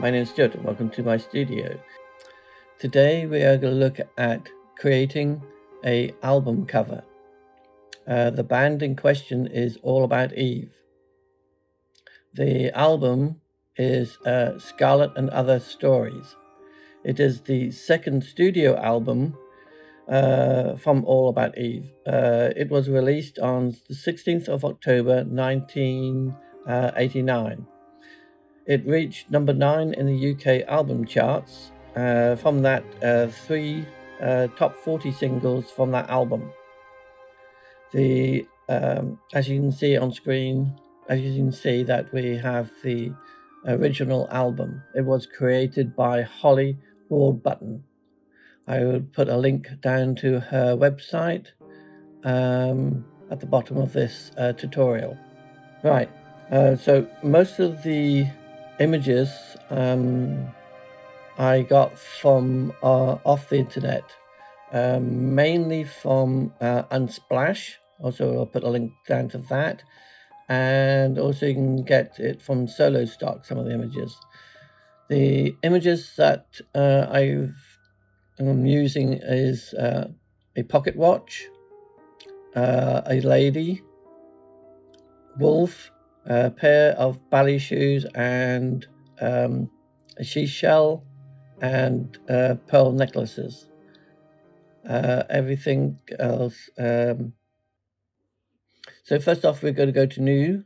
My name is Stuart and welcome to my studio. Today we are going to look at creating an album cover. The band in question is All About Eve. The album is Scarlet and Other Stories. It is the second studio album from All About Eve. It was released on the 16th of October 1989. It reached number 9 in the UK album charts. From that, 3 top 40 singles from that album. As you can see on screen, as you can see that we have the original album. It was created by Holly Ward-Button. I will put a link down to her website at the bottom of this tutorial. Right, so most of the images I got from off the internet, mainly from Unsplash. Also, I'll put a link down to that, and also you can get it from Solo Stock, some of the images. The images that I'm using is a pocket watch, a lady, wolf, a pair of ballet shoes, and a seashell, and pearl necklaces. Everything else. So first off, we're going to go to New,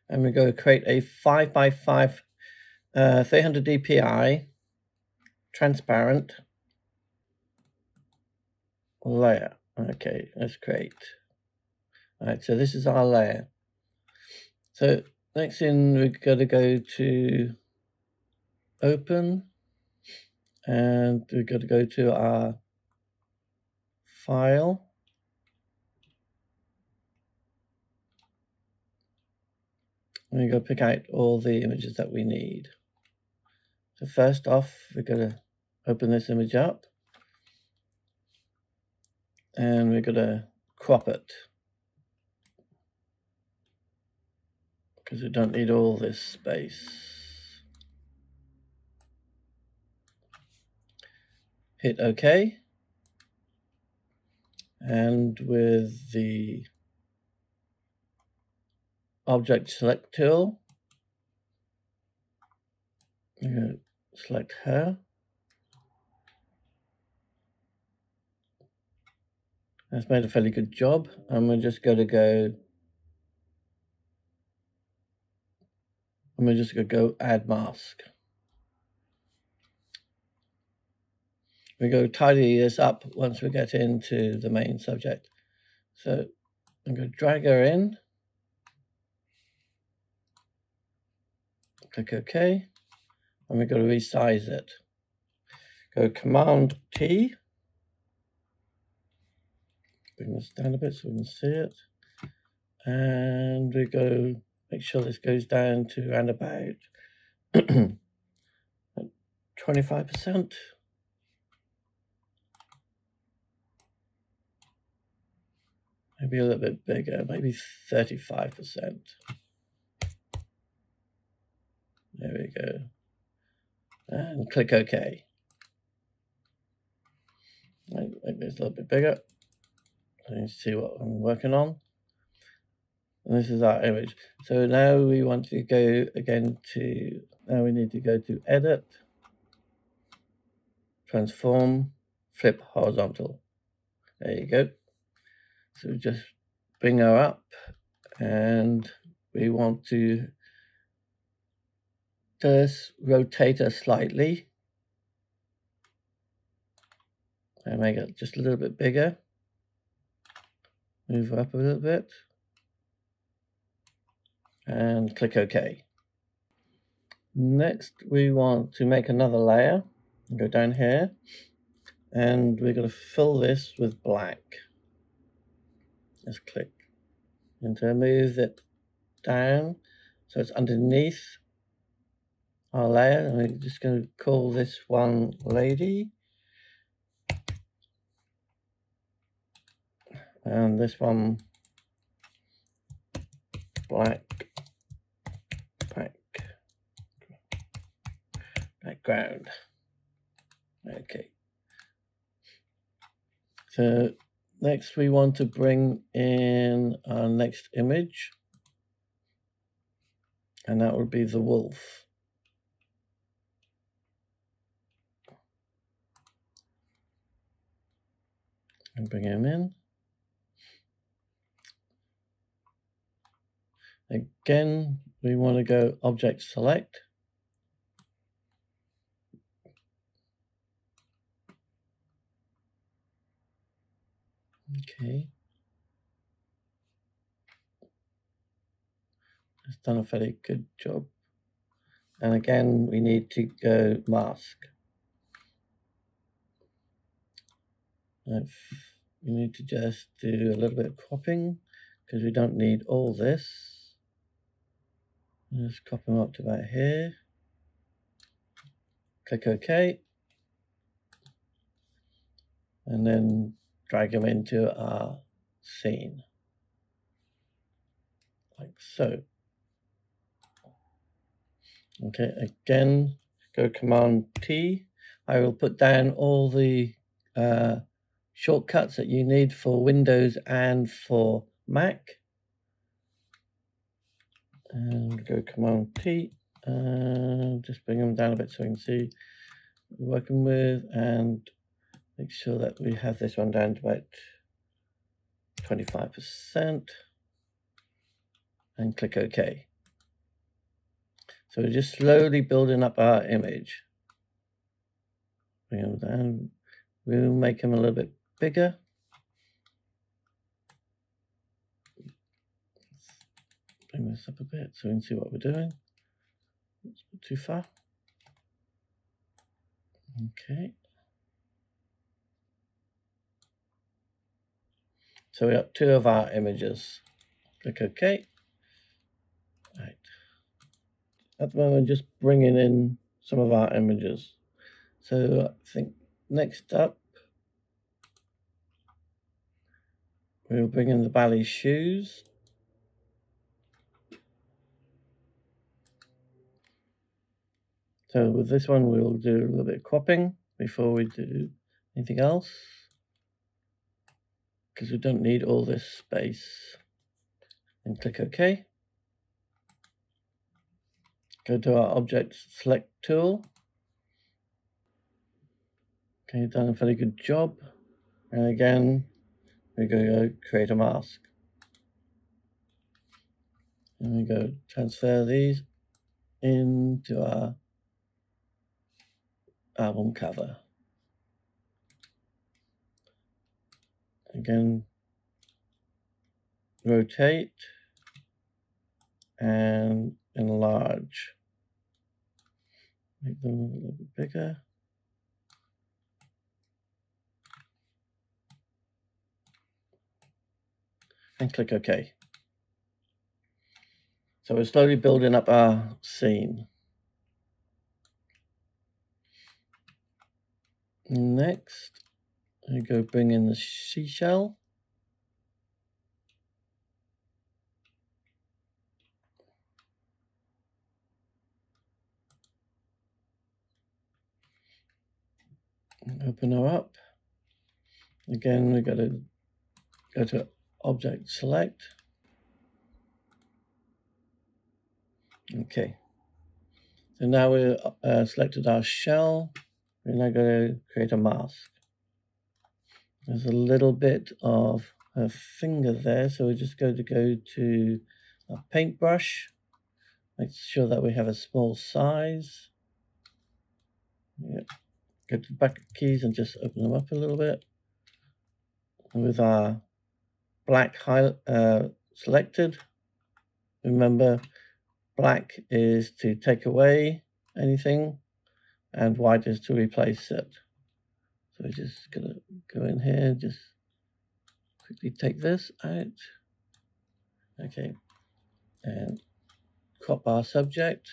and we're going to create a 5x5 300 dpi transparent layer. Okay, that's great. All right, so this is our layer. So next thing, we're going to go to Open, and we're going to go to our file. And we're going to pick out all the images that we need. So first off, we're going to open this image up, and we're going to crop it, because we don't need all this space. Hit OK, and with the Object Select tool, I'm going to select her. That's made a fairly good job. I'm just going to go add mask. We go tidy this up once we get into the main subject. So I'm going to drag her in, click OK, and we're going to resize it. Go Command T, bring this down a bit so we can see it, and we go make sure this goes down to around about 25%. Maybe a little bit bigger, maybe 35%. There we go. And click OK. Make this a little bit bigger so you can see what I'm working on. And this is our image. So now we want to go again to, now we need to go to Edit, Transform, Flip Horizontal. There you go. So just bring her up, and we want to just rotate her slightly and make it just a little bit bigger. Move her up a little bit and click OK. Next, we want to make another layer. Go down here, and we're going to fill this with black. Just click and to move it down so it's underneath our layer. And we're just going to call this one Lady, and this one Black Pack. background. Okay. So next we want to bring in our next image, and that would be the wolf. And bring him in. Again, we want to go Object Select. Okay. It's done a fairly good job. And again, we need to go Mask. We need to just do a little bit of cropping because we don't need all this. Just crop them up to about here. Click OK. And then drag them into our scene. Like so. Okay, again, go Command T. I will put down all the shortcuts that you need for Windows and for Mac. And go Command T. Just bring them down a bit so we can see what we're working with, and make sure that we have this one down to about 25%. And click OK. So we're just slowly building up our image. Bring them down. We'll make them a little bit bigger. Bring this up a bit so we can see what we're doing. It's not too far. Okay. So we have two of our images. Click OK. Right. At the moment, just bringing in some of our images. So I think next up, we'll bring in the ballet shoes. So with this one, we'll do a little bit of cropping before we do anything else, because we don't need all this space. And click OK. Go to our Object Select tool. Okay, you've done a fairly good job. And again, we're going to go create a mask. And we go transfer these into our album cover. Again, rotate and enlarge. Make them a little bit bigger. And click OK. So we're slowly building up our scene. Next, we go bring in the seashell. Open her up. Again, we've got to go to Object Select. Okay. So now we've selected our shell. We're now going to create a mask. There's a little bit of a finger there, so we're just going to go to a paintbrush. Make sure that we have a small size. Yep. Go to the back keys and just open them up a little bit. And with our black selected, remember black is to take away anything and white is to replace it. So we're just going to go in here and just quickly take this out. Okay, and crop our subject,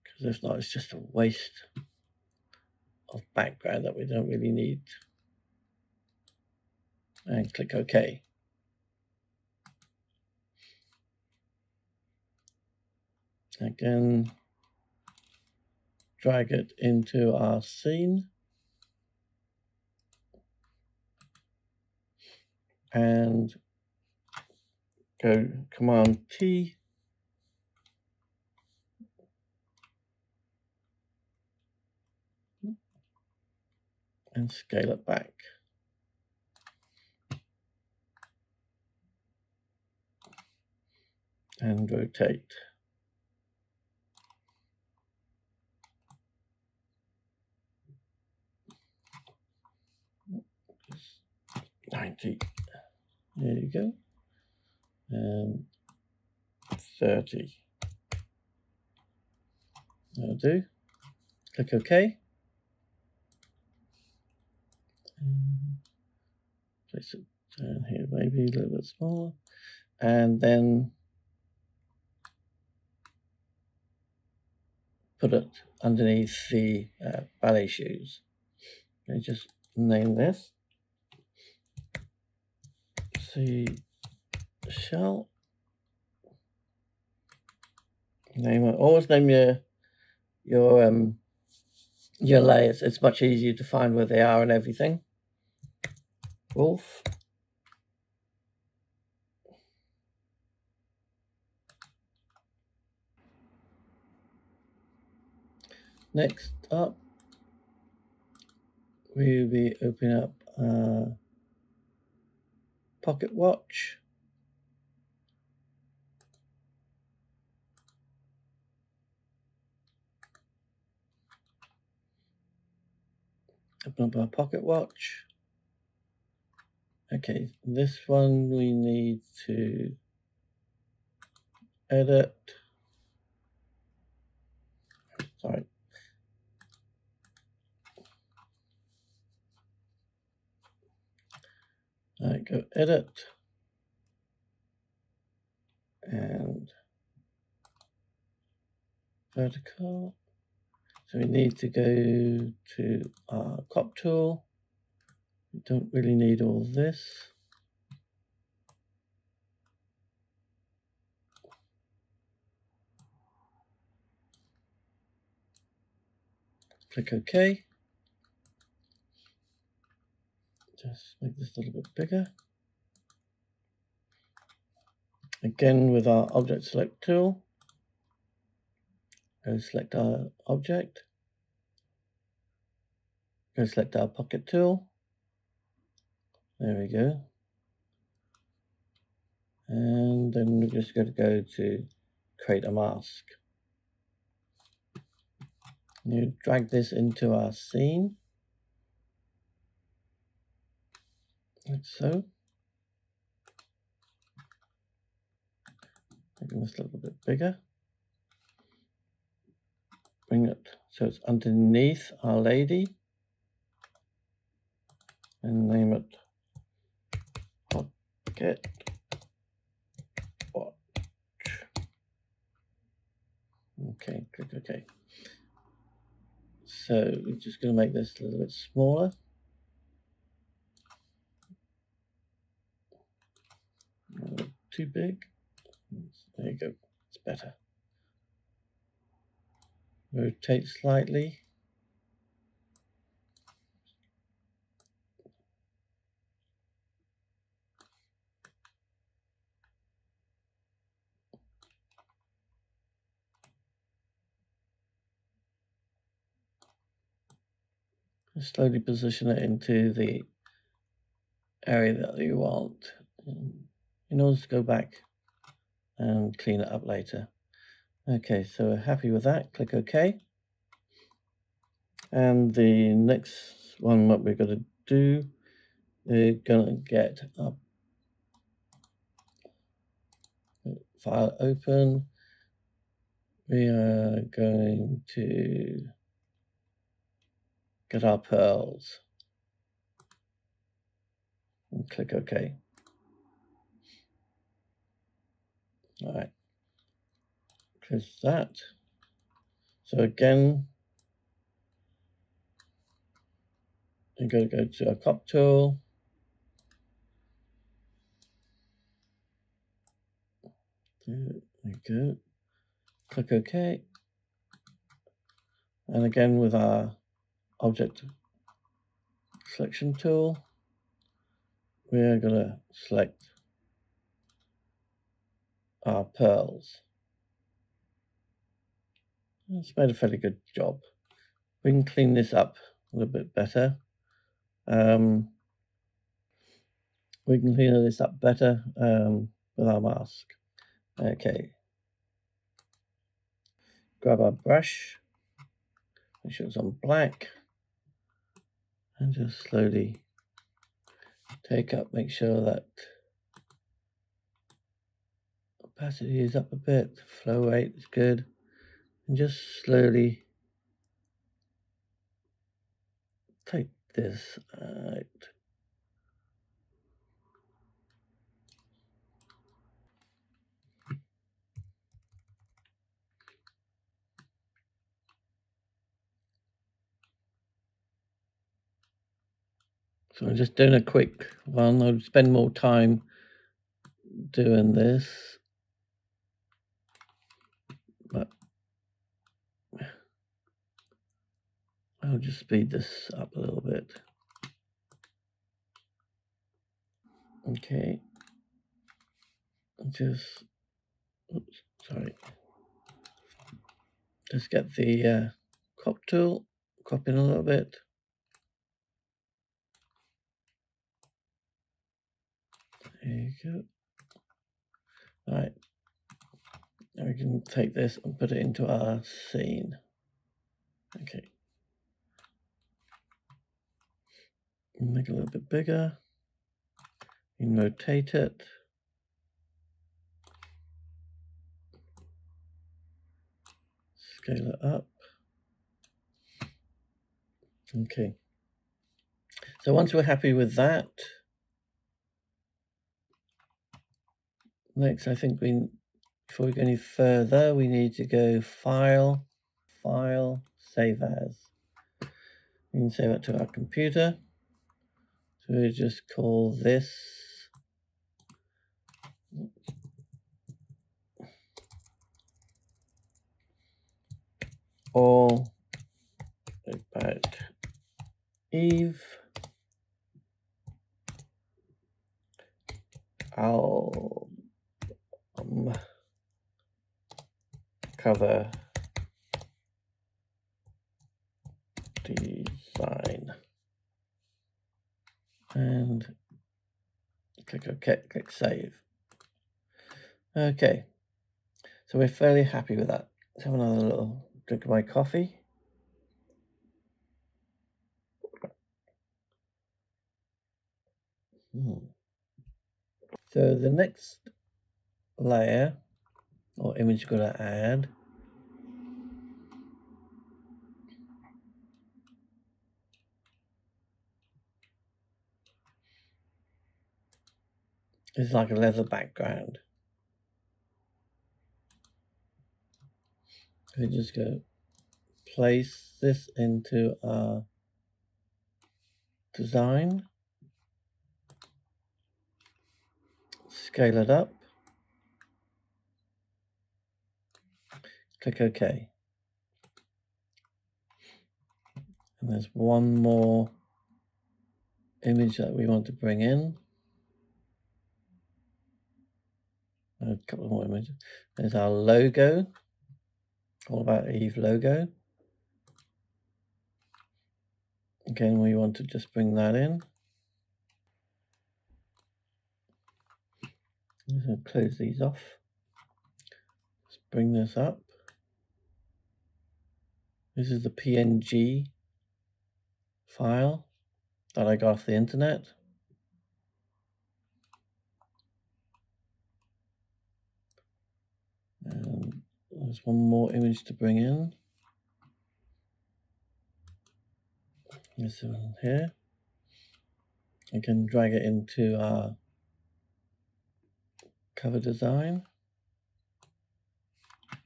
because if not, it's just a waste of background that we don't really need. And click OK. Again, drag it into our scene and go Command T and scale it back. And rotate. Just 90. There you go. And 30. That'll do. Click OK. Place it down here, maybe a little bit smaller. And then put it underneath the ballet shoes. Okay, just name this Seashell. Name it. Always name your layers. It's much easier to find where they are and everything. Wolf. Next up, we'll be opening up pocket watch. Open up our pocket watch. Okay, this one we need to edit. Sorry. All right, go edit. And vertical. So we need to go to our crop tool. We don't really need all this. Click OK. Just make this a little bit bigger. Again, with our object select tool, go select our object. Go select our pocket tool. There we go. And then we're just going to go to create a mask. You drag this into our scene, like so. Making this a little bit bigger. Bring it so it's underneath our lady. And name it Pocket Watch. Okay, click OK. So we're just going to make this a little bit smaller. Too big. There you go. It's better. Rotate slightly. Slowly position it into the area that you want. In order to go back and clean it up later. Okay, so we're happy with that. Click OK. And the next one, what we're going to do, we're going to get a file open. We are going to get our pearls and click OK. All right, close that. So again, I'm going to go to our crop tool. There we go. Click OK. And again with our object selection tool, we're going to select our pearls. It's made a fairly good job. We can clean this up a little bit better. We can clean this up better with our mask. Okay. Grab our brush, make sure it's on black, and just slowly take up, make sure that opacity is up a bit, flow rate is good, and just slowly take this out. So I'm just doing a quick one. I'll spend more time doing this, but I'll just speed this up a little bit. Okay. Just, oops, sorry. Just get the crop tool, crop in a little bit. There you go. All right. Now we can take this and put it into our scene. Okay. Make it a little bit bigger. You can rotate it. Scale it up. Okay. So once we're happy with that, next I think before we go any further, we need to go File, Save As. We can save it to our computer. So we just call this All About Eve album cover design, and click OK, click Save. Okay, so we're fairly happy with that. Let's have another little drink of my coffee. So the next layer or image you're going to add is like a leather background. We just go place this into our design, scale it up, click OK. And there's one more image that we want to bring in. A couple more images. There's our logo, All About Eve logo. Again, we want to just bring that in. I'm just going to close these off. Let's bring this up. This is the PNG file that I got off the internet. And there's one more image to bring in. This one here. I can drag it into our cover design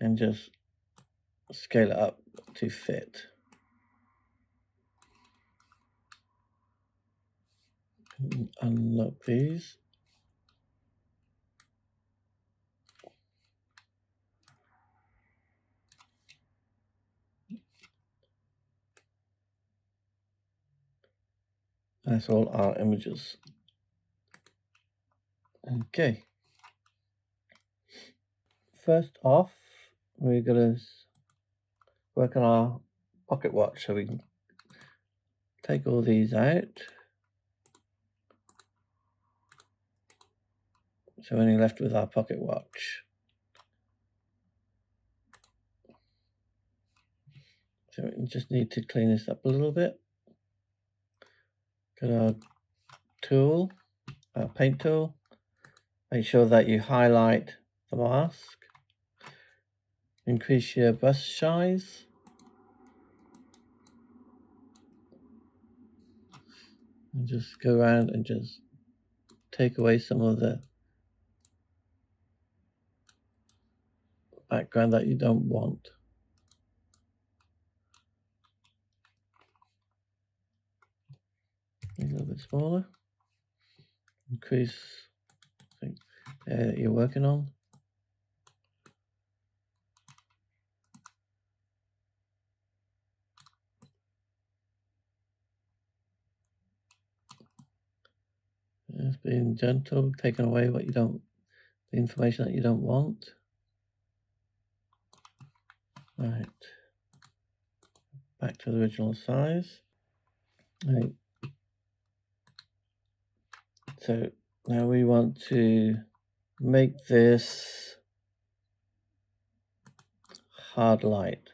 and just scale it up to fit. Unlock these. That's all our images. Okay. First off, we're going to work on our pocket watch, so we can take all these out. So we're only left with our pocket watch. So we just need to clean this up a little bit. Got our tool, our paint tool. Make sure that you highlight the mask. Increase your brush size. And just go around and just take away some of the background that you don't want. A little bit smaller. Increase the area that you're working on. Just being gentle, taking away what you don't, the information that you don't want. Right. Back to the original size. Right. So now we want to make this hard light.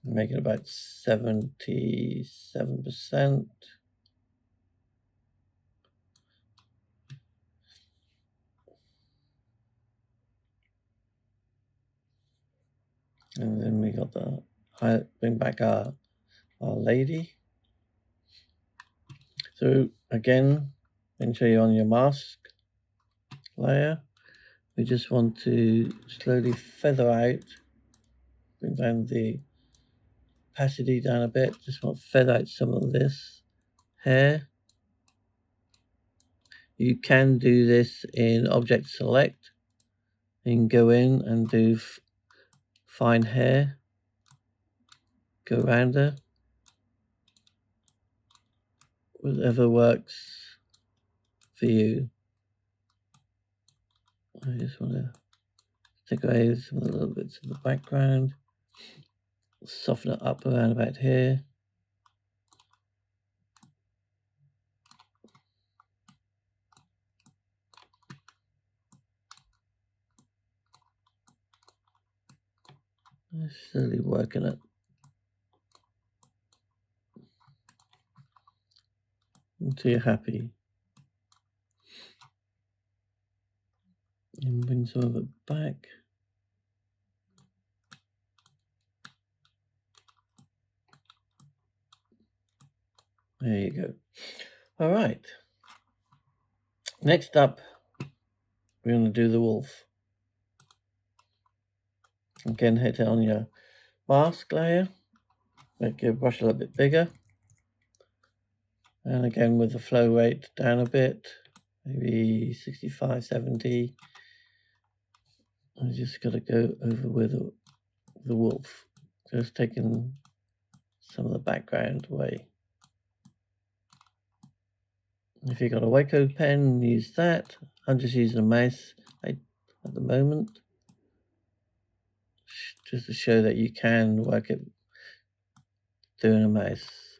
Make it about 77%. And then we got the bring back our lady. So again, make sure you're on your mask layer. We just want to slowly feather out, bring down the opacity down a bit. Just want to feather out some of this hair. You can do this in Object Select. You can go in and do fine hair. Go around her. Whatever works for you. I just want to take away some of the little bits of the background. Soften it up around about here. Slowly working it until you're happy. And bring some of it back. There you go. All right. Next up, we're going to do the wolf. Again, hit it on your mask layer. Make your brush a little bit bigger. And again, with the flow rate down a bit, maybe 65, 70. I just got to go over with the wolf. Just taking some of the background away. If you've got a Waco pen, use that. I'm just using a mouse at the moment, just to show that you can work it doing a mouse.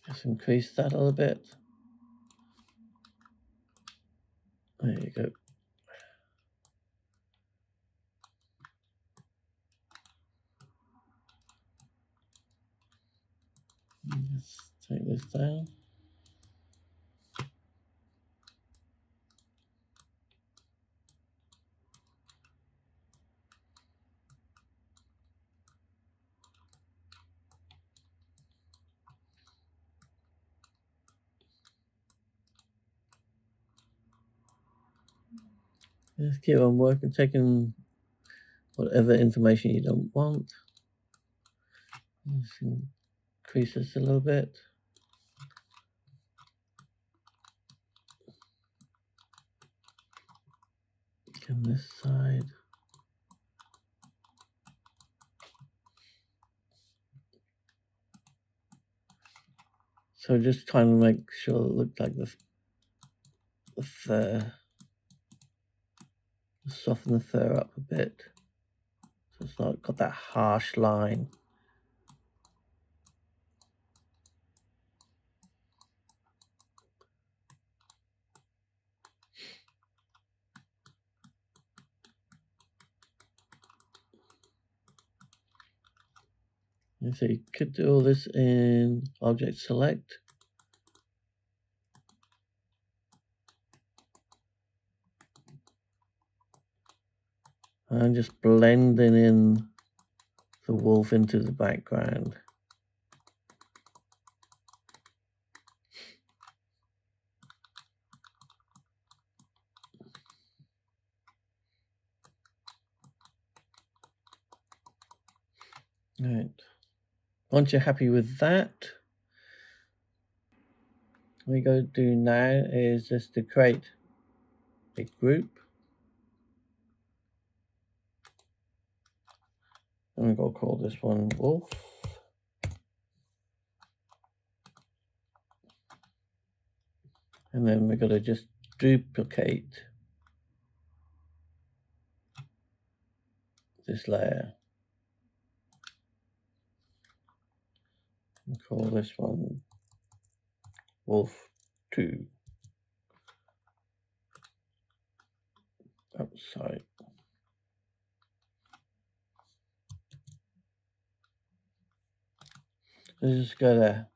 Just increase that a little bit. There you go. Let's take this down. Just keep on working, taking whatever information you don't want. Just increase this a little bit. On this side. So just trying to make sure it looks like the fur. Soften the fur up a bit. So it's not got that harsh line. So you could do all this in Object Select. And just blending in the wolf into the background. Right. Once you're happy with that, what we got to do now is just to create a group. And we're going to call this one wolf. And then we're going to just duplicate this layer. And call this one wolf 2. Oh, sorry. So just gotta,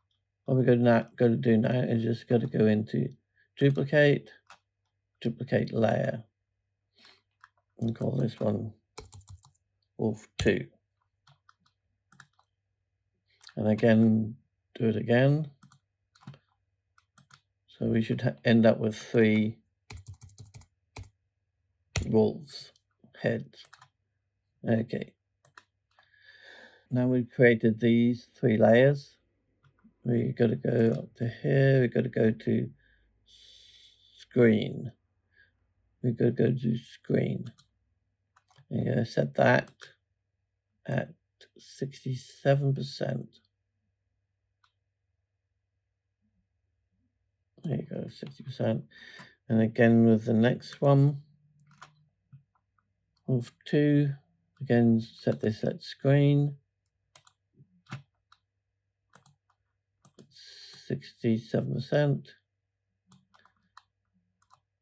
what we're going to do now is just got to go into duplicate layer, and call this one wolf 2. And again, do it again. So we should end up with 3 wolves heads. Okay. Now we've created these 3 layers. We got to go up to here. We got to go to screen. We got to go to screen. And you're going to set that at 67%. There you go, 60%. And again with the next one, wolf 2. Again, set this at screen. 67%.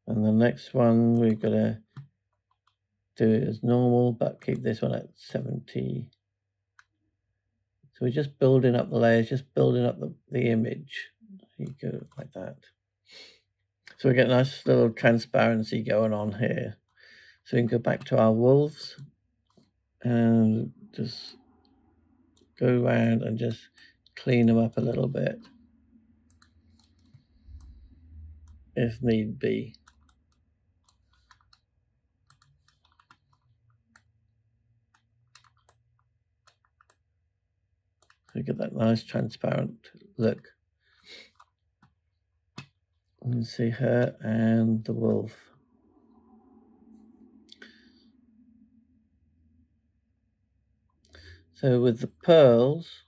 And the next one, we're going to do it as normal, but keep this one at 70. So we're just building up the layers, just building up the image. There you go, like that. So we get a nice little transparency going on here. So we can go back to our wolves and just go around and just clean them up a little bit, if need be. So we get that nice transparent look. You can see her and the wolf. So with the pearls,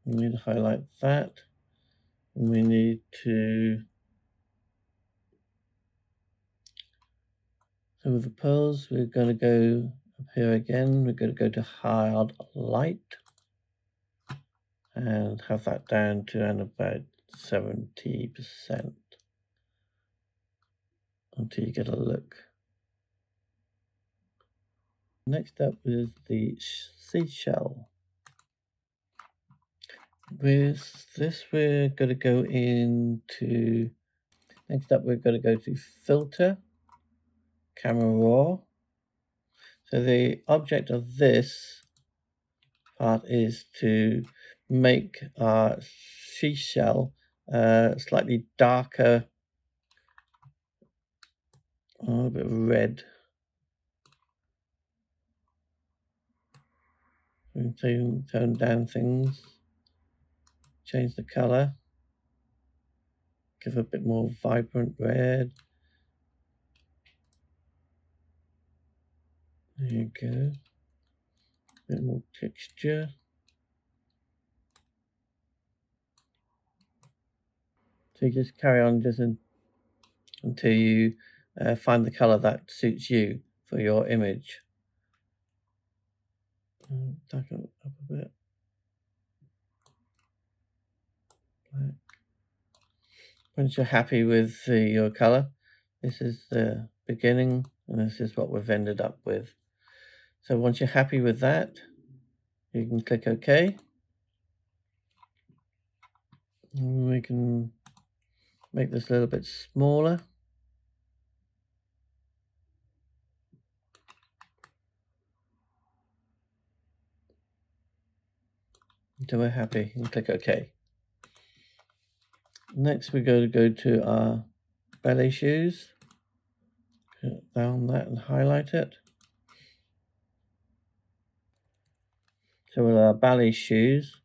we need to highlight that. And we need to, so with the pearls, we're going to go up here again. We're going to go to hard light and have that down to around about 70% until you get a look. Next up is the seashell. With this, we're going to go into, next up, we're going to go to filter, camera raw. So the object of this part is to make our seashell slightly darker, a little bit red. We can tone down things, change the color, give a bit more vibrant red. There you go. A bit more texture. So you just carry on just until you find the color that suits you for your image. Darken it up a bit. Black. Once you're happy with your color, this is the beginning, and this is what we've ended up with. So once you're happy with that, you can click OK. And we can make this a little bit smaller. Until we're happy, and click OK. Next, we're going to go to our ballet shoes. Put down that and highlight it. So with our ballet shoes,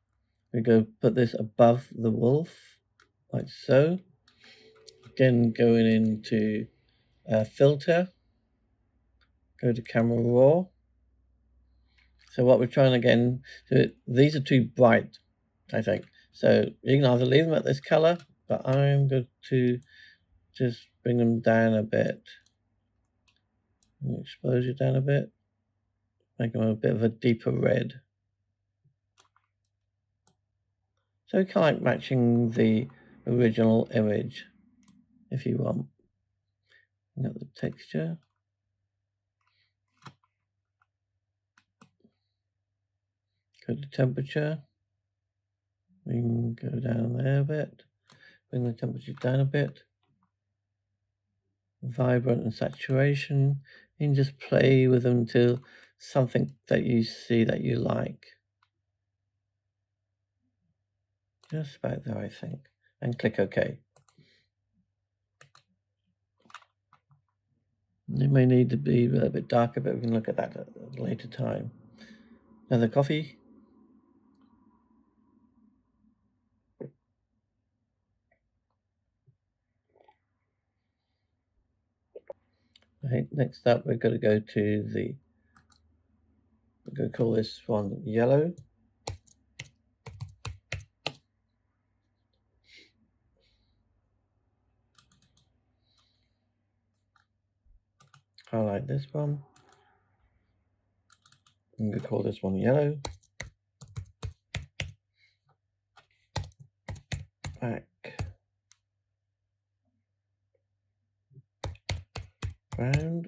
we go put this above the wolf, like so. Again, going into filter, go to camera raw. So what we're trying again, so these are too bright, I think. So you can either leave them at this color, but I'm going to just bring them down a bit. Exposure down a bit. Make them a bit of a deeper red. So kind of like matching the original image, if you want. Got the texture. Go to temperature. We can go down there a bit. Bring the temperature down a bit. Vibrant and saturation. You can just play with them until something that you see that you like. Just about there, I think. And click OK. It may need to be a little bit darker, but we can look at that at a later time. Another coffee. Right, next up, we're going to go to the, we're going to call this one yellow. Highlight this one. I'm going to call this one yellow. Black. Brown.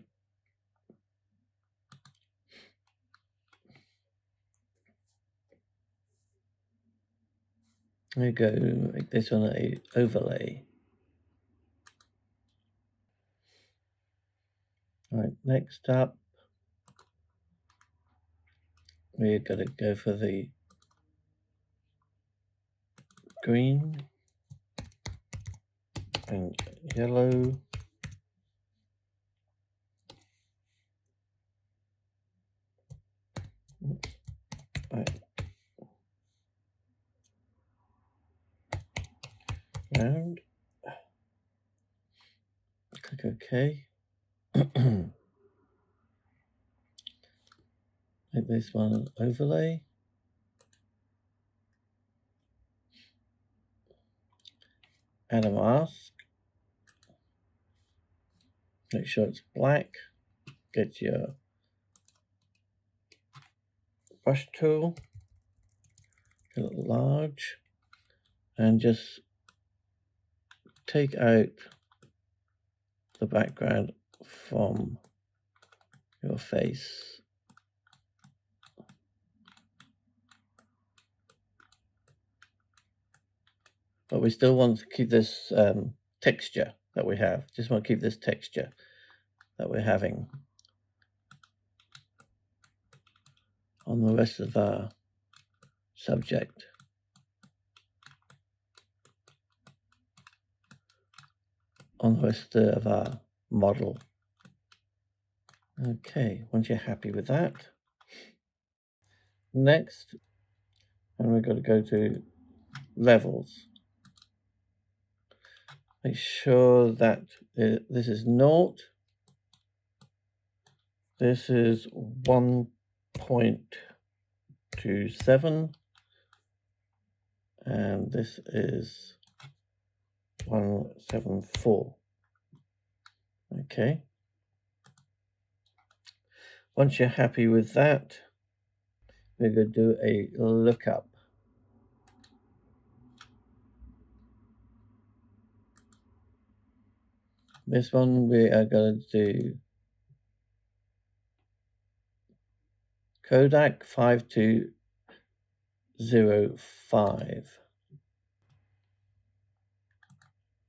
There you go, make this one an overlay. Right, next up, we're going to go for the green and yellow. Right. Round. Click OK. Make this one an overlay. Add a mask. Make sure it's black. Get your brush tool. Get it large. And just take out the background from your face. But we still want to keep this texture that we have. Just want to keep this texture that we're having on the rest of our subject. On the rest of our model. Okay, once you're happy with that, next, and we're going to go to levels. make sure that this is 0. This is 1.27, and this is 174. Okay. Once you're happy with that, we're going to do a lookup. This one we are going to do Kodak 5205.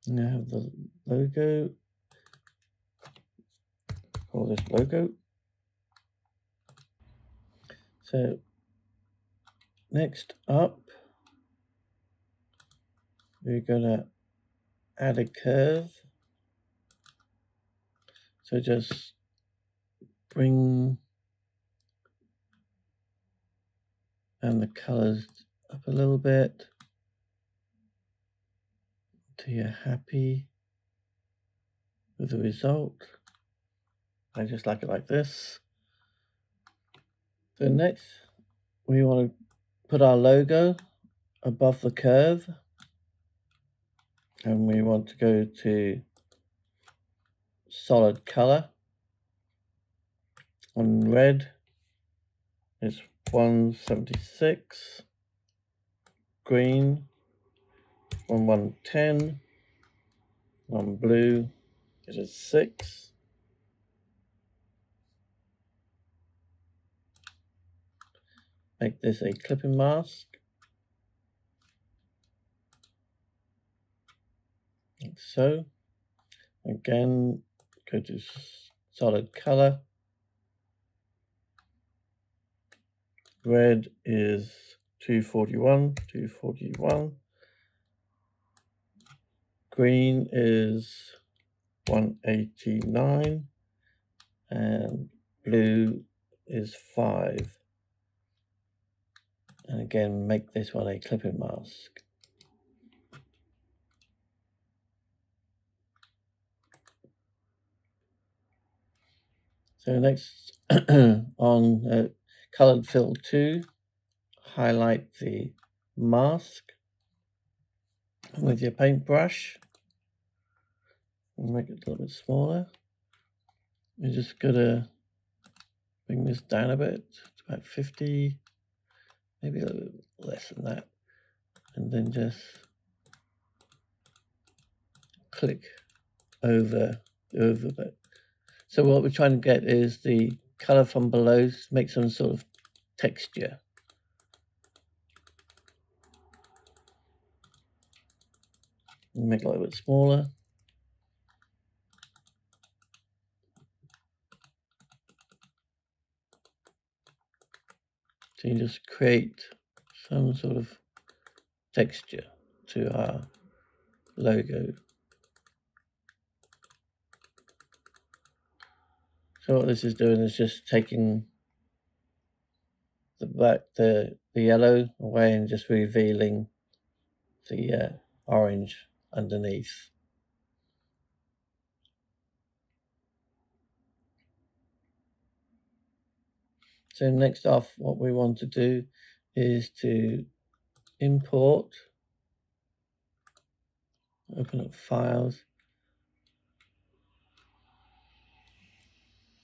Now have the logo. Call this logo. So next up, we're going to add a curve. So just bring and the colors up a little bit till you're happy with the result. I just like it like this. So next, we want to put our logo above the curve, and we want to go to solid color. On red is 176, green 110, on blue it is 6. Make this a clipping mask, like so. Again, go to solid color. Red is 241. Green is 189, and blue is 5. And again, make this one a clipping mask. So next, on colored fill 2, highlight the mask with your paintbrush and make it a little bit smaller. You're just gonna bring this down a bit to about 50, maybe a little bit less than that, and then just click over the over bit. So what we're trying to get is the color from below, make some sort of texture. Make it a little bit smaller. So you just create some sort of texture to our logo. So what this is doing is just taking the yellow away and just revealing the orange underneath. So next off, what we want to do is to import, open up files,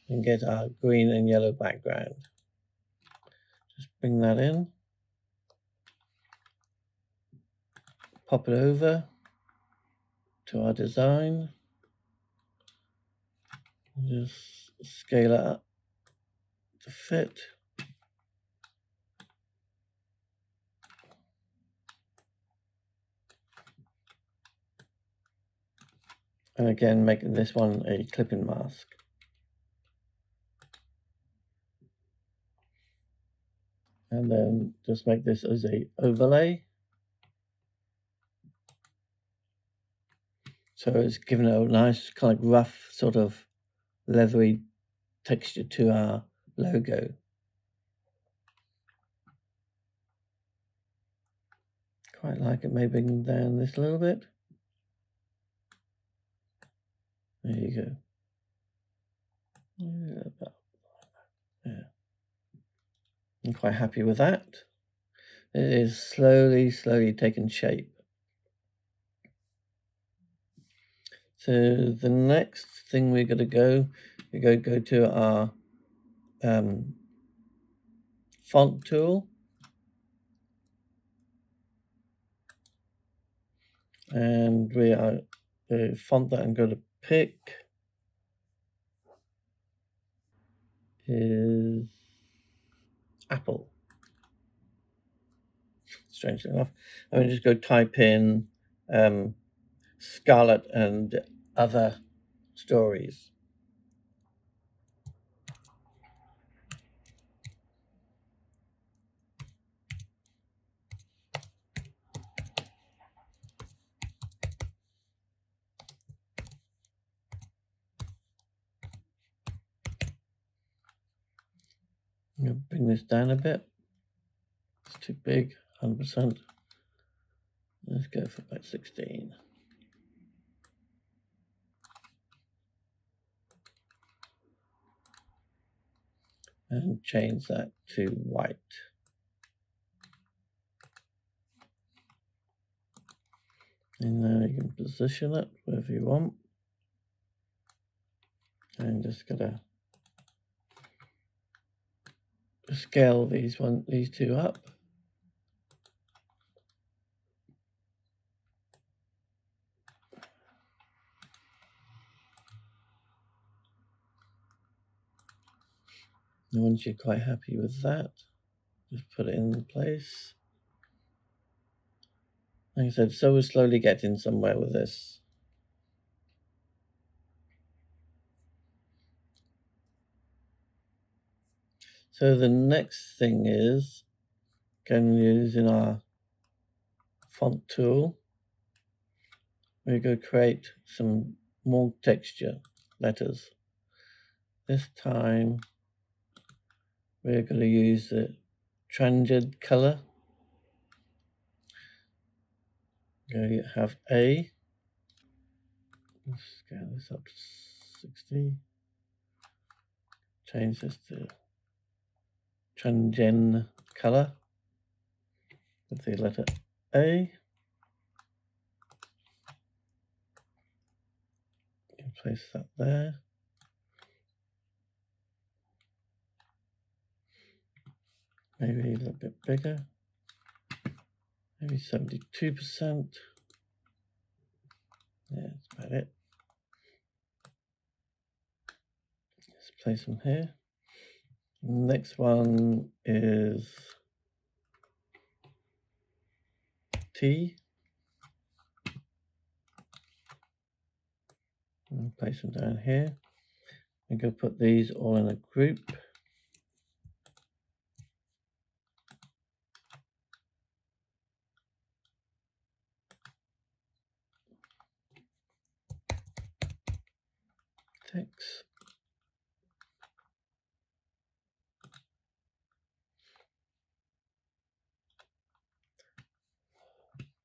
and get our green and yellow background. Just bring that in, pop it over to our design, and just scale it up to fit. And again, making this one a clipping mask. And then just make this as a overlay. So it's giving it a nice kind of rough sort of leathery texture to our logo. Quite like it. Maybe bring down this a little bit. There you go. Yeah. I'm quite happy with that. It is slowly taking shape. So the next thing we're going to go to our font tool. And the font that I'm going to pick is Apple. Strangely enough, I'm going to just go type in Scarlet and Other Stories. I'm going to bring this down a bit. It's too big, 100%. Let's go for about 16. And change that to white. And now you can position it wherever you want. And just gotta scale these two up. And once you're quite happy with that, just put it in place. Like I said, so we're slowly getting somewhere with this. So the next thing is going using our font tool. We're going to create some more texture letters. This time we're going to use the transient color. Going to have A. Let's scale this up to 60. Change this to transient color with the letter A. Place that there. Maybe a little bit bigger. Maybe 72%. Yeah, that's about it. Let's place them here. Next one is T. And place them down here. I'm going to put these all in a group. Text.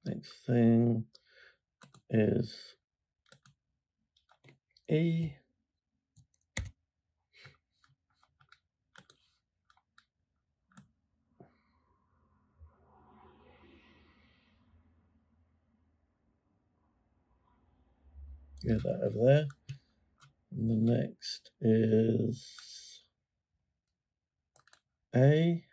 Next thing is E. Get that over there. And the next is A.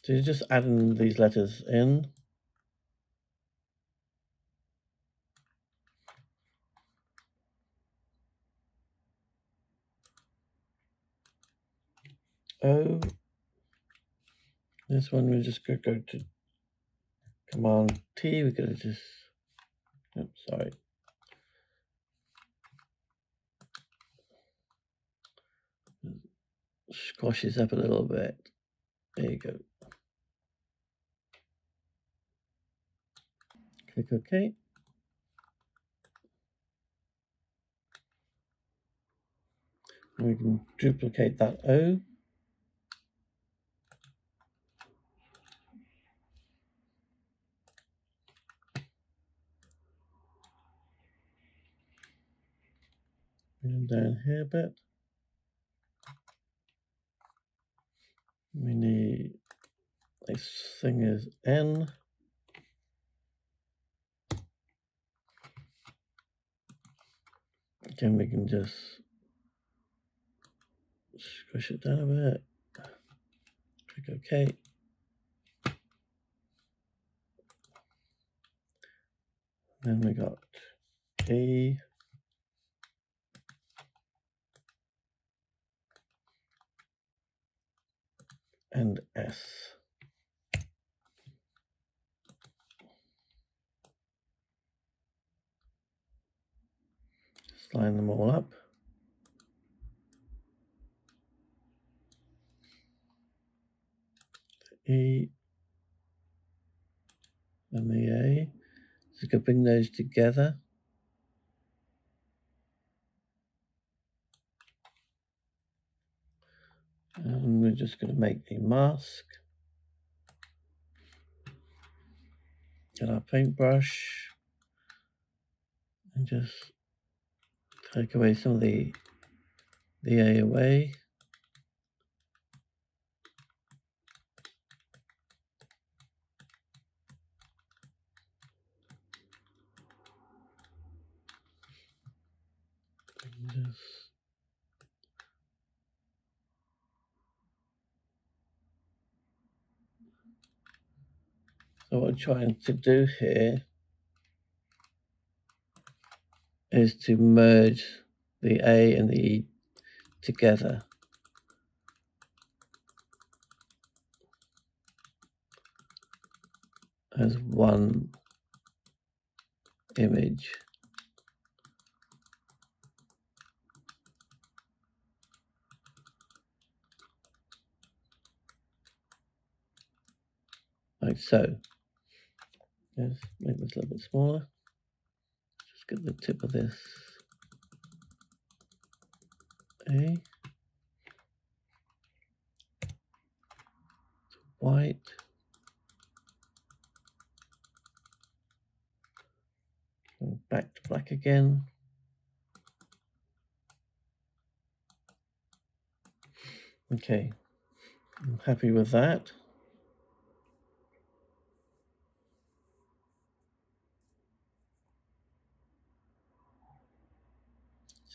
So you're just adding these letters in. O. This one we're just going to go to Command T. We're going to just, oops, sorry. Squash this up a little bit. There you go. Click OK. We can duplicate that O. And down here a bit. We need, this thing is N. Again, we can just squish it down a bit. Click OK. Then we got E and S. Just line them all up. E and the A. So you can bring those together. And we're just going to make a mask. Get our paintbrush and just take away some of the A away. So what I'm trying to do here is to merge the A and the E together as one image. Like so. Let's make this a little bit smaller. Just get the tip of this A. White. And back to black again. Okay, I'm happy with that.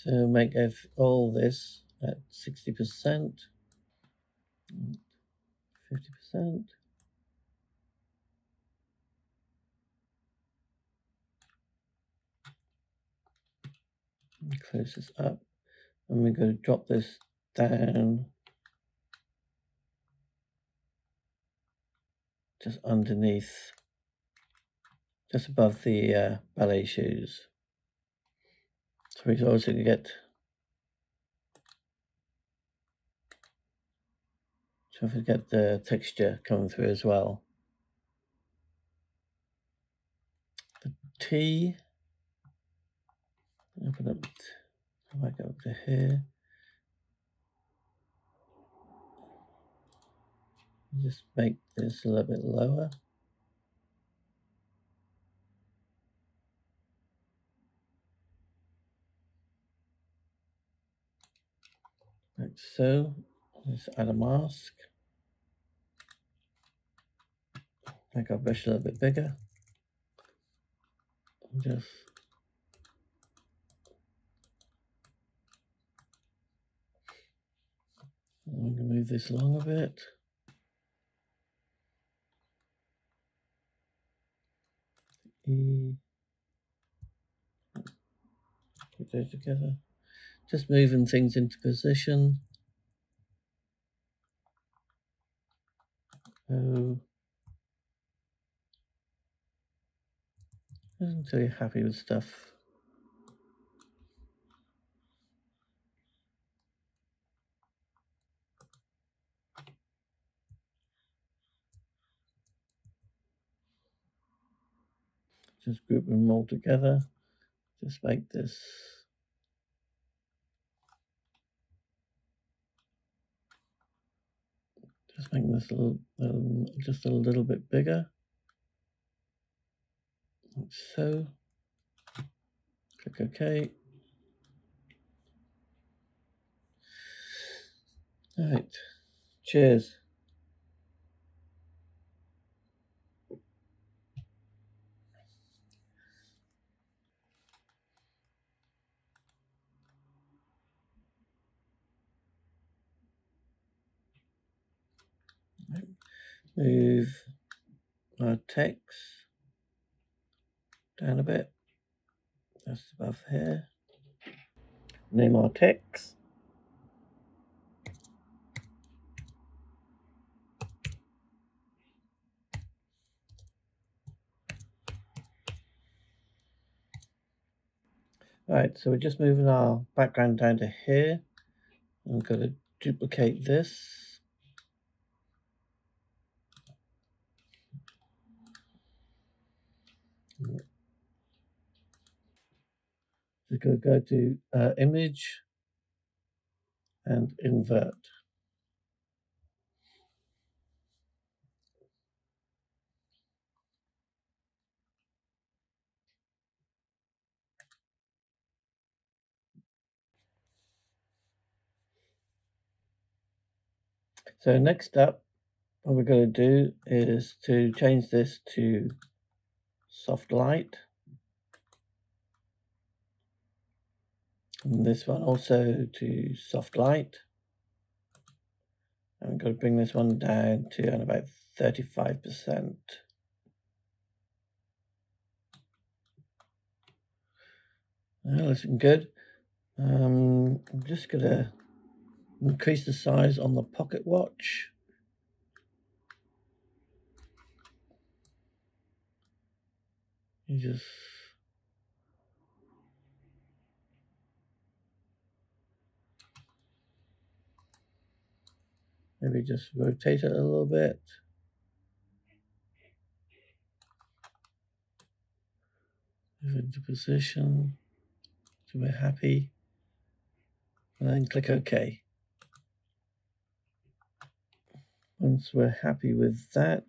So make all this at 60%, 50%. Close this up, and we're going to drop this down just underneath, just above the ballet shoes. So we can also get the texture coming through as well. The T, open up, I might go up to here. Just make this a little bit lower. Like so. Let's add a mask. Make our brush a little bit bigger. And just I'm going to move this along a bit. E. Put those together. Just moving things into position. O. Until you're happy with stuff. Just group them all together. Just make this just a little bit bigger. Like so. Click OK. Right. Cheers. Move our text down a bit, just above here. Name our text. Right, so we're just moving our background down to here. I'm going to duplicate this. We're going to go to image and invert. So next up, what we're going to do is to change this to soft light. And this one also to soft light. I'm going to bring this one down to about 35%. Well, looking good. I'm just going to increase the size on the pocket watch. You just maybe just rotate it a little bit. Move into position so we're happy. And then click OK. Once we're happy with that,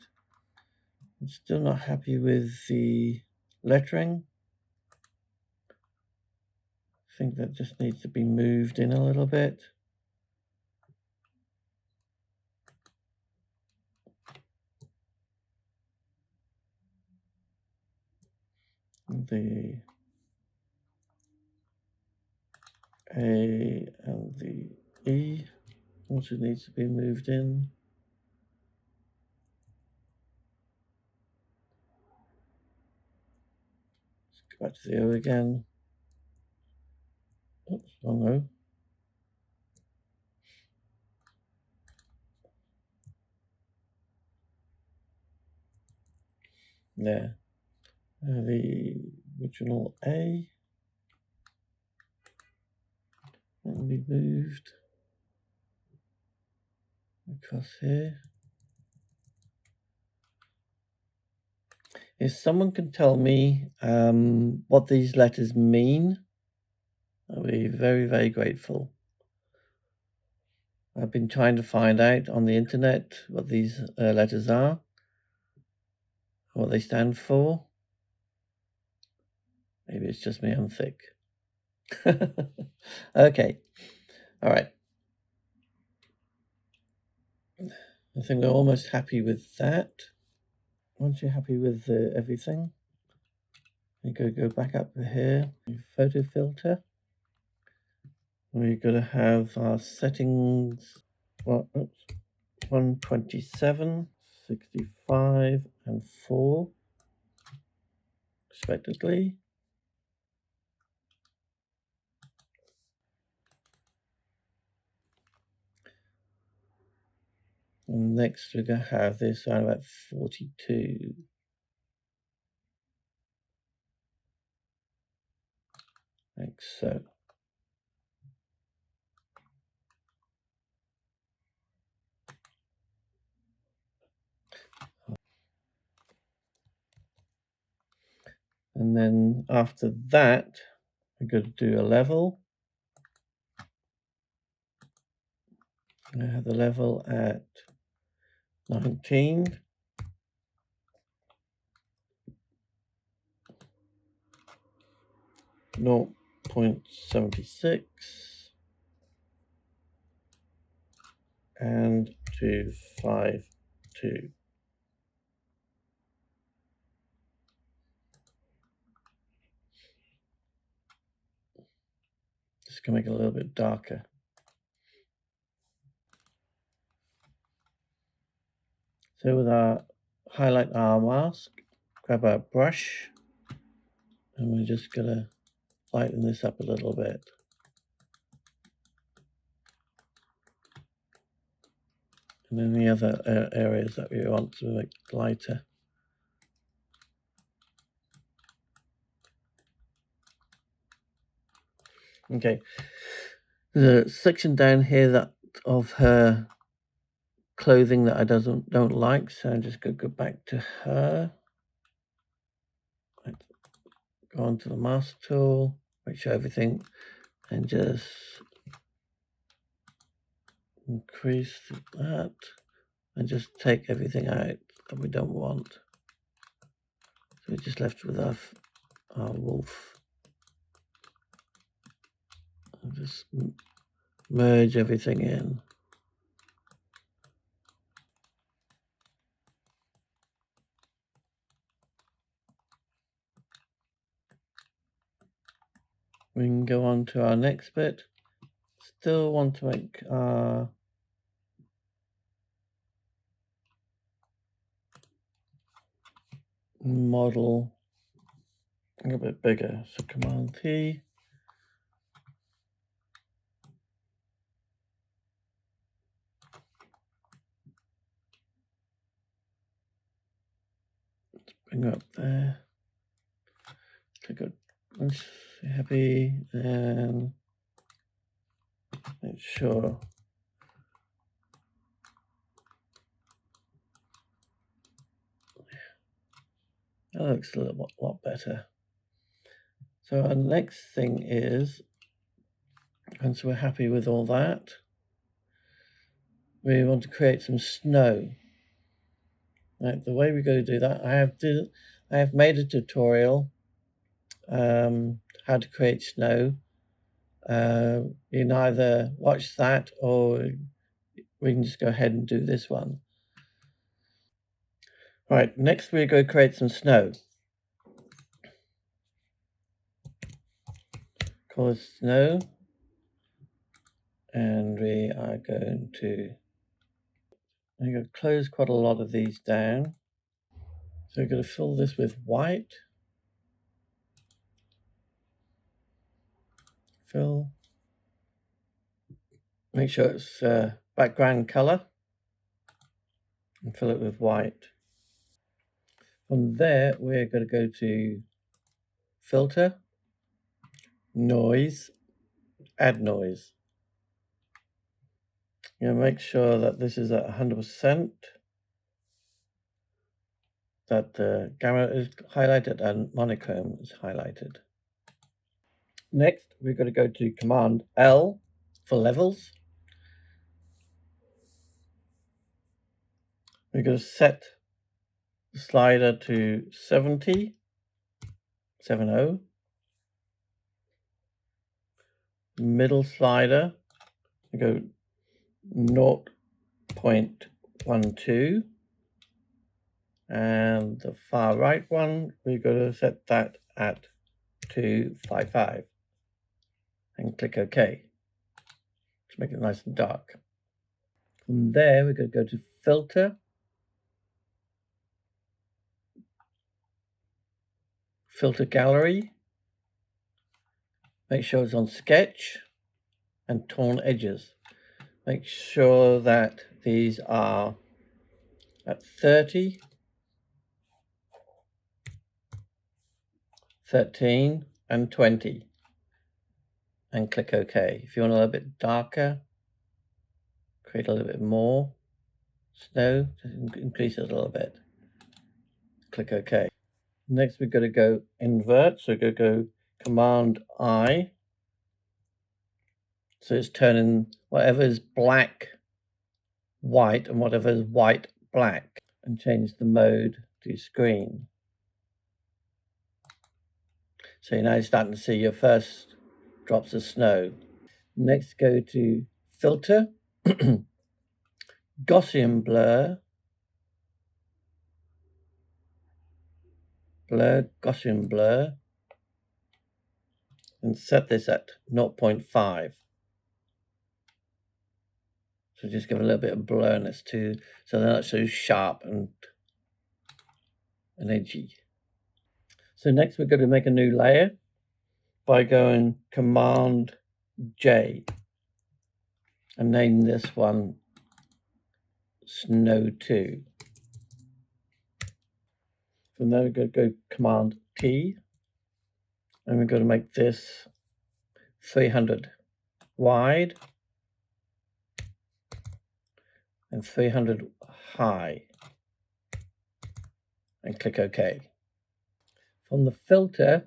I'm still not happy with the lettering. I think that just needs to be moved in a little bit. The A and the E also needs to be moved in. Let's go back to the O again. Oops, wrong O. There. The original A will be moved across here. If someone can tell me what these letters mean, I'll be very, very grateful. I've been trying to find out on the internet what these letters are, what they stand for. Maybe it's just me, I'm thick. Okay, all right. I think we're almost happy with that. Once you're happy with everything, you go back up here, photo filter. We're going to have our settings, well, 127, 65, and 4, respectively. And next, we're going to have this around about 42. Like so. And then after that, we're going to do a level. I have the level at 19. Naught 0.76. and 252. Just gonna make it a little bit darker. So with our highlight our mask, grab our brush, and we're just gonna lighten this up a little bit. And then the other areas that we want to make lighter. Okay, there's a section down here that of her clothing that I don't like, so I'm just gonna go back to her. Go onto the mask tool, make sure everything, and just increase that, and just take everything out that we don't want. So we're just left with our wolf. And just merge everything in. We can go on to our next bit. Still want to make our model a little bit bigger. So Command T. Let's bring it up there. Click on once happy and make sure that looks a lot better. So our next thing is, once we're happy with all that, we want to create some snow. Right, the way we go to do that, I have made a tutorial how to create snow. You can either watch that or we can just go ahead and do this one. Right, next we're going to create some snow. Call it snow. And we are going to, I'm going to close quite a lot of these down. So we're going to fill this with white. Fill. Make sure it's background color. And fill it with white. From there, we're going to go to filter, noise, add noise. You know, make sure that this is at 100%, that the gamma is highlighted and monochrome is highlighted. Next, we're going to go to Command L for levels. We're going to set the slider to 70, 70. Middle slider, we go 0.12. And the far right one, we're going to set that at 255. And click OK to make it nice and dark. From there, we're going to go to Filter, Filter Gallery, make sure it's on Sketch, and Torn Edges. Make sure that these are at 30, 13, and 20. And click OK. If you want a little bit darker, create a little bit more snow, just increase it a little bit. Click OK. Next, we're going to go invert. So we're going to go Command I. So it's turning whatever is black white and whatever is white black, and change the mode to screen. So you're now starting to see your first drops of snow. Next, go to Filter, Gaussian blur, Gaussian blur, and set this at 0.5. So just give a little bit of blurriness to, so they're not so sharp and edgy. So next we're going to make a new layer by going Command J and name this one Snow 2. From there we're going to go Command T and we're going to make this 300 wide and 300 high and click OK. From the filter,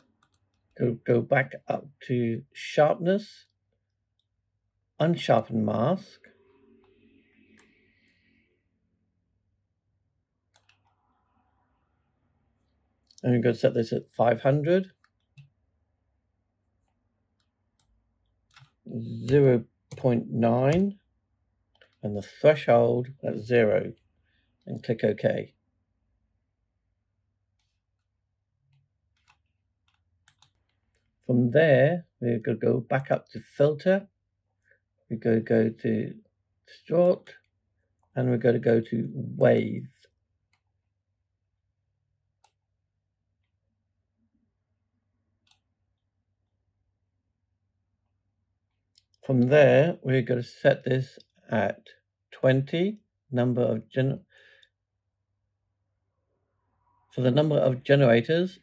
go back up to sharpness, unsharpen mask, and we're going to set this at 500, 0.9, and the threshold at 0, and click OK. From there, we're going to go back up to filter, we're going to go to distort, and we're going to go to wave. From there, we're going to set this at 20, for the number of generators,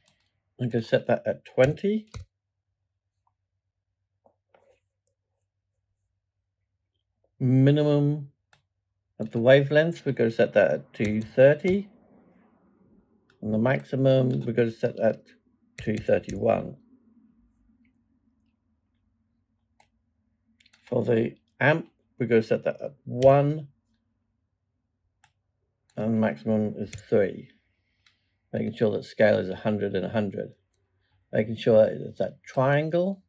I'm going to set that at 20. Minimum of the wavelength, we're going to set that at 230. And the maximum, we're going to set at 231. For the amp, we're going to set that at 1. And maximum is 3. Making sure that scale is 100 and 100. Making sure it's that triangle.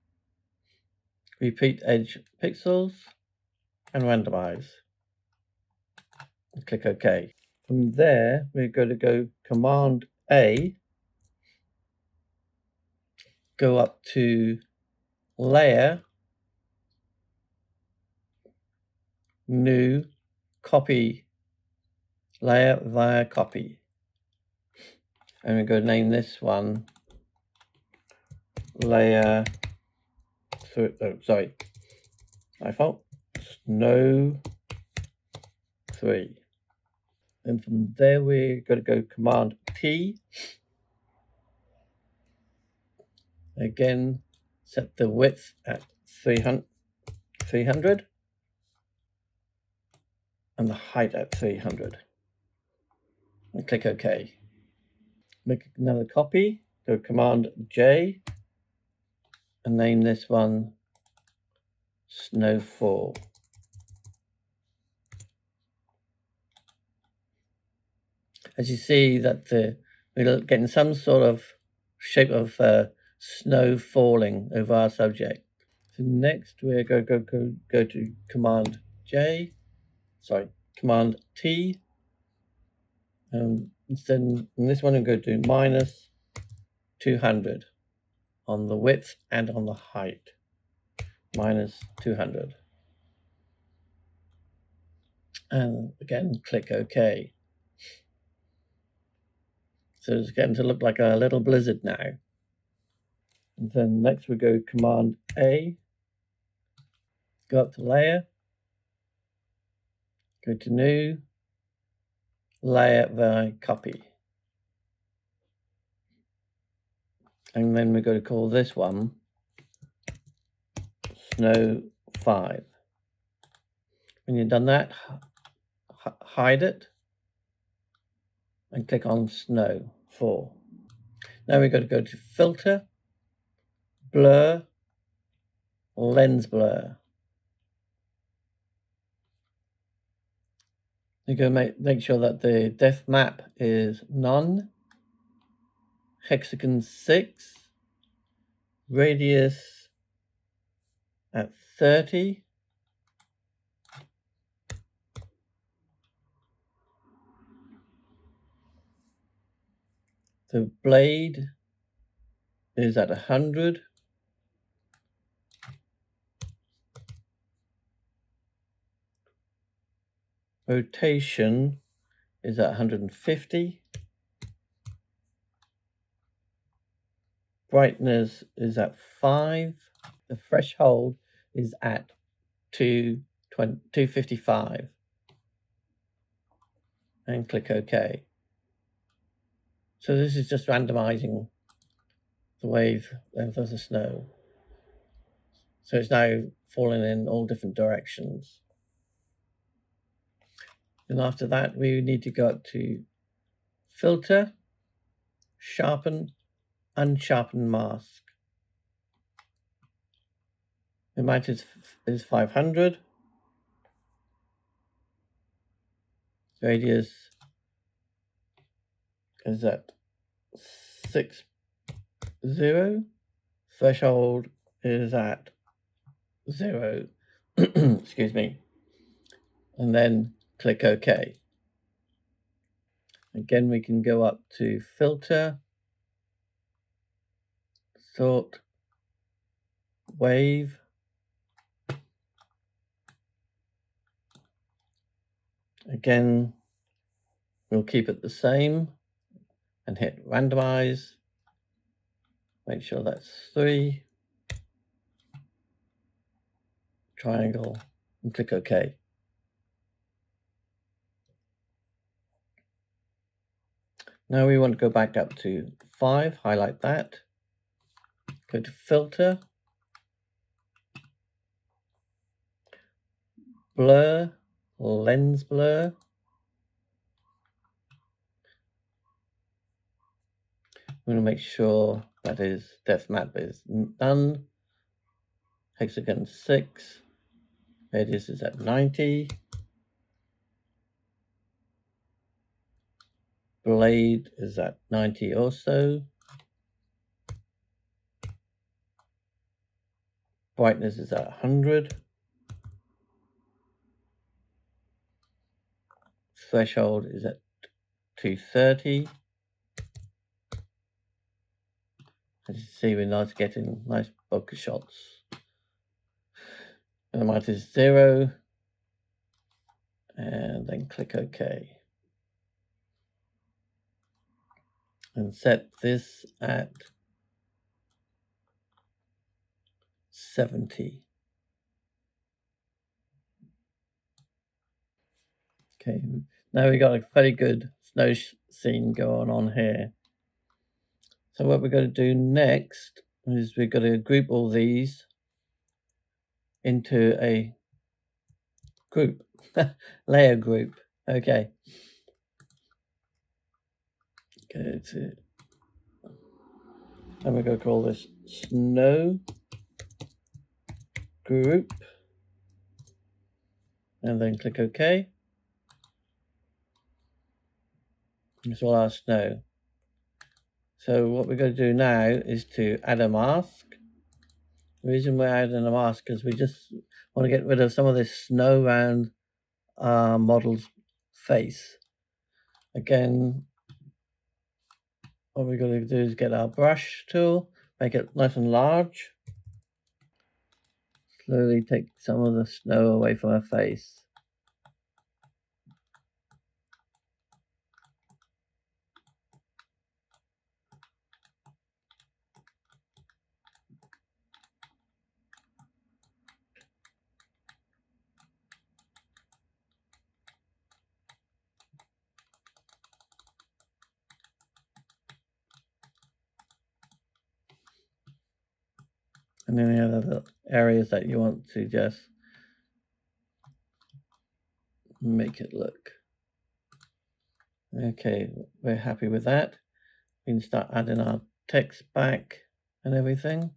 Repeat edge pixels and randomize. And click OK. From there, we're going to go Command A, go up to Layer, New, Copy, Layer via Copy. And we're going to name this one Layer, my fault, Snow 3. And from there, we're going to go Command T. Again, set the width at 300 and the height at 300. And click OK. Make another copy, go Command J and name this one Snow 4. As you see that we're getting some sort of shape of snow falling over our subject. So next we're going to go to Command T. Instead, in this one I'm going to do minus 200 on the width and on the height. Minus 200. And again, click OK. So it's getting to look like a little blizzard now. And then next we go Command A, go up to Layer, go to New, Layer via Copy. And then we're going to call this one Snow 5. When you've done that, hide it and click on Snow 4. Now we're going to go to Filter, Blur, Lens Blur. You're going to make sure that the depth map is none, hexagon 6, radius at 30, The blade is at 100. Rotation is at 150. Brightness is at 5. The threshold is at 255. And click OK. So this is just randomizing the wave of the snow. So it's now falling in all different directions. And after that, we need to go up to Filter, Sharpen, Unsharpen Mask. The amount is 500. Radius is at 60. Threshold is at 0. Excuse me. And then click OK. Again, we can go up to Filter, Sort, Wave. Again, we'll keep it the same and hit Randomize. Make sure that's 3. Triangle, and click OK. Now we want to go back up to 5, highlight that, go to Filter, Blur, Lens Blur. I'm going to make sure that is depth map is done. Hexagon 6, radius is at 90. Blade is at 90 also. Brightness is at 100. Threshold is at 230. As you see, we're not getting nice bokeh shots. And the amount is 0. And then click OK. And set this at 70. Okay, now we got a very good snow scene going on here. So what we're going to do next is we're going to group all these into a group, layer group. Okay. Go to, and we're going to call this snow group, and then click OK. It's all our snow. So what we're going to do now is to add a mask. The reason we're adding a mask is we just want to get rid of some of this snow around our model's face. Again, what we're going to do is get our brush tool, make it nice and large. Slowly take some of the snow away from our face. And any other areas that you want to just make it look. Okay, we're happy with that. We can start adding our text back and everything.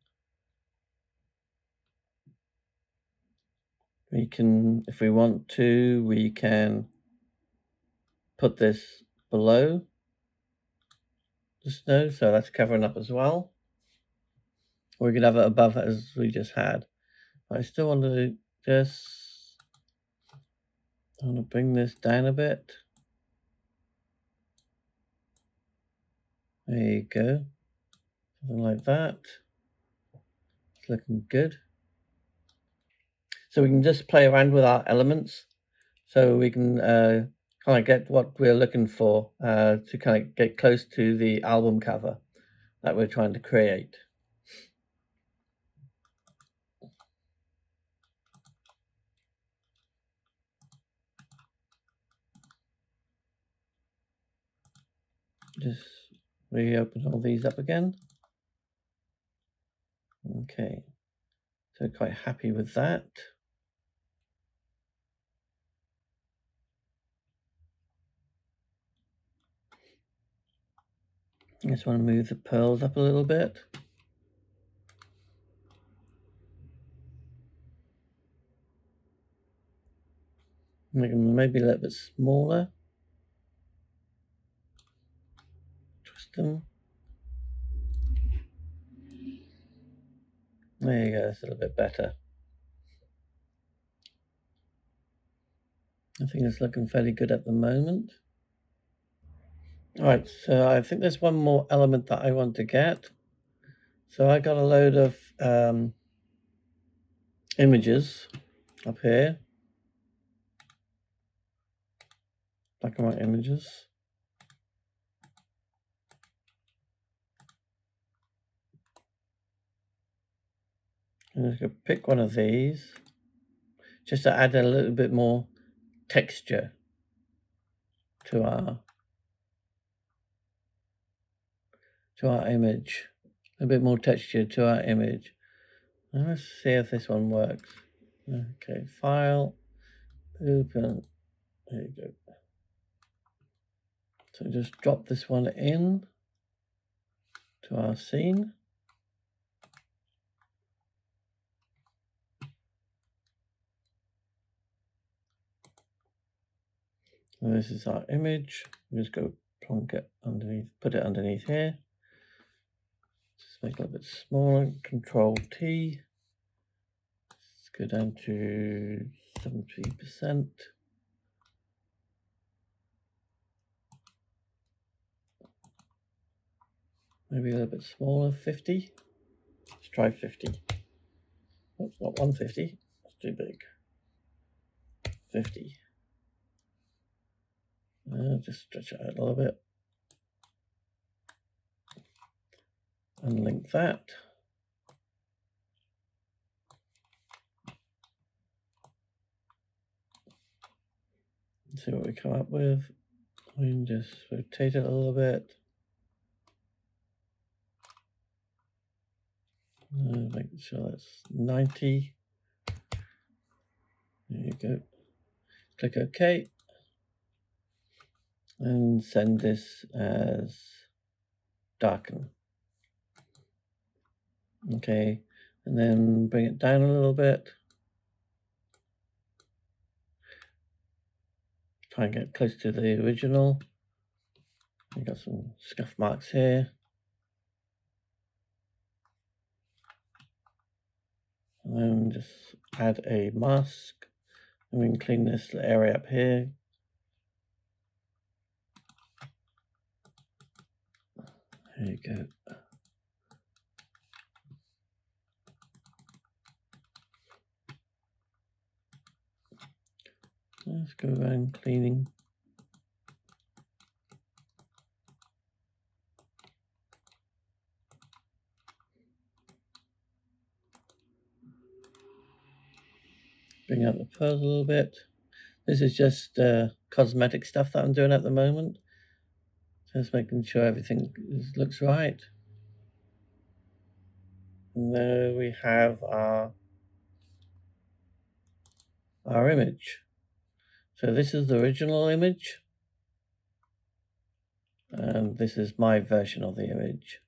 We can, if we want to, we can put this below the snow, so that's covering up as well. Or we could have it above as we just had. I still want to I want to bring this down a bit. There you go. Something like that. It's looking good. So we can just play around with our elements. So we can kind of get what we're looking for to kind of get close to the album cover that we're trying to create. Just reopen all these up again. Okay, so quite happy with that. I just want to move the pearls up a little bit. Make them maybe a little bit smaller. Twist them. There you go, that's a little bit better. I think it's looking fairly good at the moment. All right, so I think there's one more element that I want to get. So I got a load of images up here, black and white images. I'm just going to pick one of these just to add a little bit more texture to our image. A bit more texture to our image. And let's see if this one works. Okay, file, open. There you go. So just drop this one in to our scene. And this is our image. We just go plonk it underneath, put it underneath here. Just make it a little bit smaller. Control T. Let's go down to 70%. Maybe a little bit smaller, 50. Let's try 50. Oops, not 150. That's too big. 50. Just stretch it out a little bit. Unlink that. See what we come up with. We can just rotate it a little bit. Make sure that's 90. There you go. Click OK. And send this as darken. Okay, and then bring it down a little bit. Try and get close to the original. We got some scuff marks here. And then just add a mask. And we can clean this area up here. There you go. Let's go around cleaning. Bring out the pearls a little bit. This is just cosmetic stuff that I'm doing at the moment. Just making sure everything looks right. And there we have our image. So this is the original image. And this is my version of the image.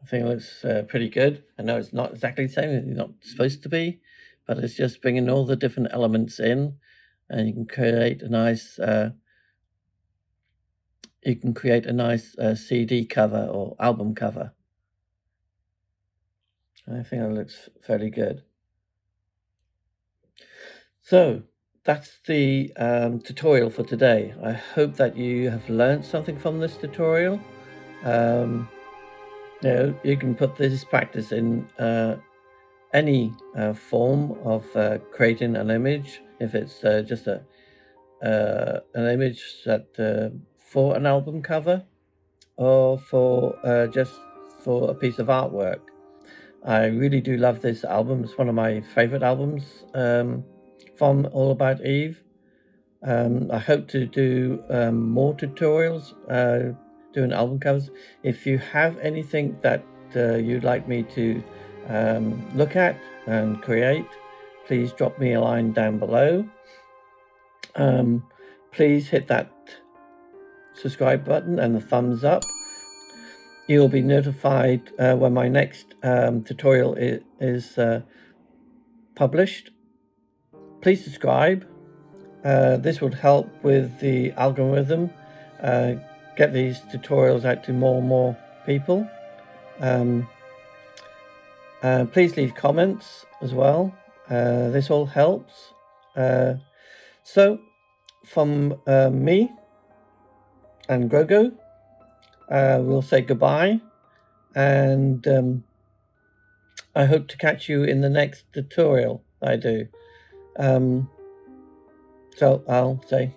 I think it looks pretty good. I know it's not exactly the same, it's not supposed to be, but it's just bringing all the different elements in, and you can create a nice CD cover or album cover. I think it looks fairly good. So that's the tutorial for today. I hope that you have learned something from this tutorial. You can put this practice in any form of creating an image. If it's just an image that for an album cover, or for just for a piece of artwork. I really do love this album. It's one of my favorite albums from All About Eve. I hope to do more tutorials doing album covers. If you have anything that you'd like me to look at and create, please drop me a line down below. Please hit that subscribe button and the thumbs up. You'll be notified when my next tutorial is published. Please subscribe. This would help with the algorithm, get these tutorials out to more and more people. Please leave comments as well. This all helps. So from me and Grogo, we'll say goodbye, and I hope to catch you in the next tutorial I do. So I'll say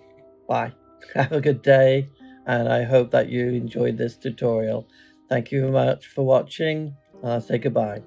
bye. Have a good day, and I hope that you enjoyed this tutorial. Thank you very much for watching. I'll say goodbye.